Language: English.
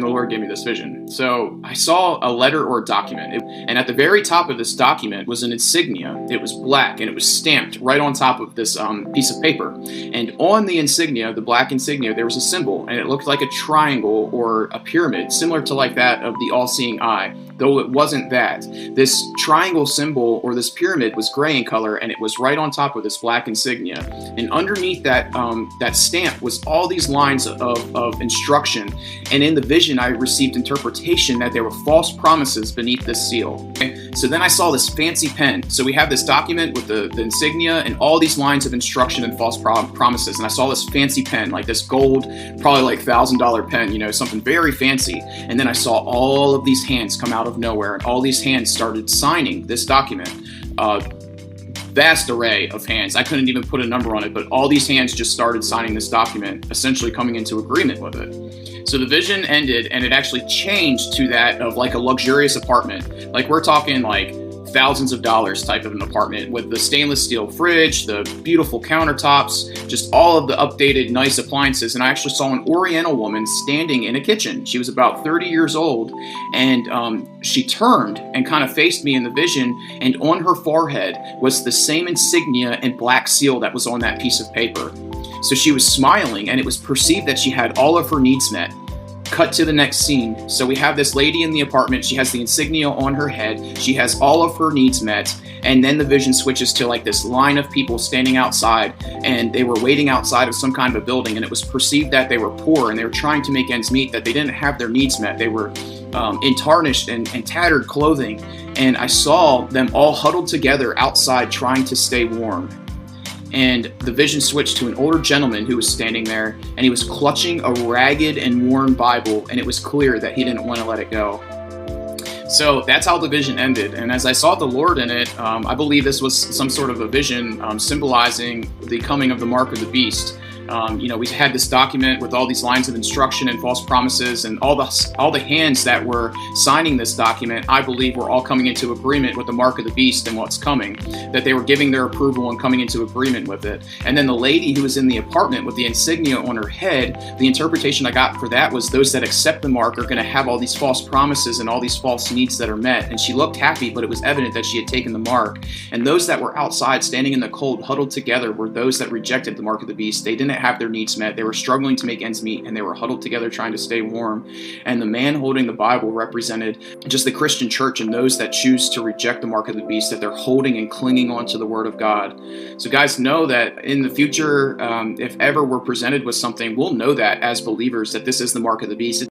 the Lord gave me this vision. So I saw a letter or a document, and at the very top of this document was an insignia. It was black, and it was stamped right on top of this piece of paper. And on the insignia, the black insignia, there was a symbol, and it looked like a triangle or a pyramid, similar to like that of the all-seeing eye, though it wasn't that. This triangle symbol or this pyramid was gray in color, and it was right on top of this black insignia. And underneath that that stamp was all these lines of instruction. And in the vision, I received interpretation that there were false promises beneath this seal. Okay? So then I saw this fancy pen. So we have this document with the insignia and all these lines of instruction and false promises. And I saw this fancy pen, like this gold, probably like $1,000 pen, you know, something very fancy. And then I saw all of these hands come out of nowhere, and all these hands started signing this document. Vast array of hands. I couldn't even put a number on it, but all these hands just started signing this document, essentially coming into agreement with it. So the vision ended, and it actually changed to that of like a luxurious apartment. Like we're talking like thousands of dollars type of an apartment with the stainless steel fridge, the beautiful countertops, just all of the updated nice appliances. And I actually saw an Oriental woman standing in a kitchen. She was about 30 years old, and she turned and kind of faced me in the vision, and on her forehead was the same insignia and black seal that was on that piece of paper. So she was smiling, and it was perceived that she had all of her needs met. Cut to the next scene. So we have this lady in the apartment. She has the insignia on her head. She has all of her needs met. And then the vision switches to like this line of people standing outside, and they were waiting outside of some kind of a building, and it was perceived that they were poor and they were trying to make ends meet, that they didn't have their needs met. They were in tarnished and tattered clothing. And I saw them all huddled together outside trying to stay warm. And the vision switched to an older gentleman who was standing there, and he was clutching a ragged and worn Bible, and it was clear that he didn't want to let it go. So that's how the vision ended. And as I saw the Lord in it, I believe this was some sort of a vision symbolizing the coming of the mark of the beast. We had this document with all these lines of instruction and false promises, and all the hands that were signing this document, I believe, were all coming into agreement with the mark of the beast and what's coming, that they were giving their approval and coming into agreement with it. And then the lady who was in the apartment with the insignia on her head, the interpretation I got for that was those that accept the mark are going to have all these false promises and all these false needs that are met. And she looked happy, but it was evident that she had taken the mark. And those that were outside standing in the cold, huddled together, were those that rejected the mark of the beast. They didn't have their needs met. They were struggling to make ends meet, and they were huddled together trying to stay warm. And the man holding the Bible represented just the Christian church and those that choose to reject the mark of the beast, that they're holding and clinging on to the word of God. So guys, know that in the future, if ever we're presented with something, we'll know that as believers, that this is the mark of the beast.